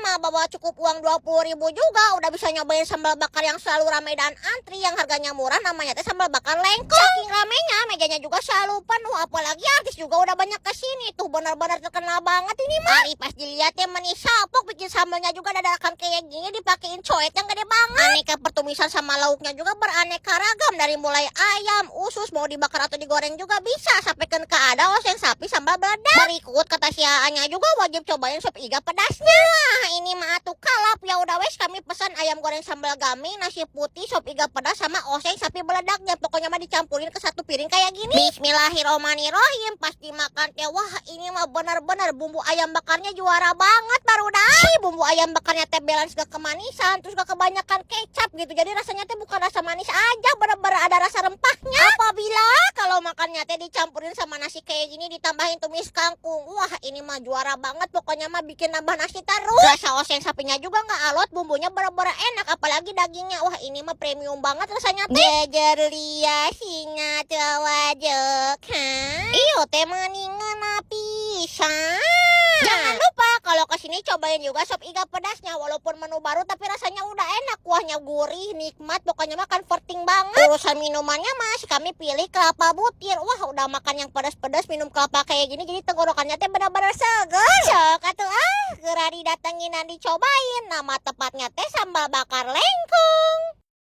mah bawa cukup uang 20.000 juga udah bisa nyobain sambal bakar yang selalu ramai dan antri yang harganya murah, namanya teh sambal bakar lengkong. Saking ramenya mejanya juga selalu penuh, apalagi artis juga udah banyak kesini tuh, benar-benar terkenal banget ini mah. Ari pas dilihat ya manis sapok, bikin sambalnya juga dadakan kayak gini dipakein coet yang gede banget. Aneka pertumisan sama lauknya juga beraneka ragam, dari mulai ayam, usus, mau dibakar atau digoreng juga bisa, sampai ke ada oseng sapi sambal beledak. Berikut kata si Aanya juga wajib cobain sop iga pedasnya. Wah, ini mah atuh kalap, ya udah wes kami pesan ayam goreng sambal gami, nasi putih, sop iga pedas sama oseng sapi beledaknya. Pokoknya mah dicampurin ke satu piring kayak gini. Bismillahirrohmanirrohim. Pas dimakan teh wah ini mah benar-benar bumbu ayam bakarnya juara banget baru dah. Bumbu ayam bakarnya teh balance gak kemanisan, terus gak kebanyakan kecap gitu. Jadi rasanya teh bukan rasa manis aja, benar-benar ada rasa rempahnya. Apabila kalau makannya teh dicampurin sama nasi kayak gini ditambahin tumis kangkung, wah ini mah juara banget. Pokoknya mah bikin nambah nasi terus. Rasa oseng sapinya juga nggak alot, bumbunya bener-bener enak, apalagi dagingnya, wah ini mah premium banget rasanya teh. Jejer lia singa tewajek, iyo teh maningan pisan. Jangan lupa kalau kesini cobain juga sop iga pedasnya, walaupun menu baru tapi rasanya udah enak, kuahnya gurih, nikmat, pokoknya mah comforting banget. Urusan minumannya mas kami pilih kelapa butir, wah udah makan yang pedas-pedas minum kelapa kayak gini jadi tenggorokannya teh benar-benar seger. Sok atuh gerah didatengin dan dicobain, nama tepatnya teh sambal bakar lengkong.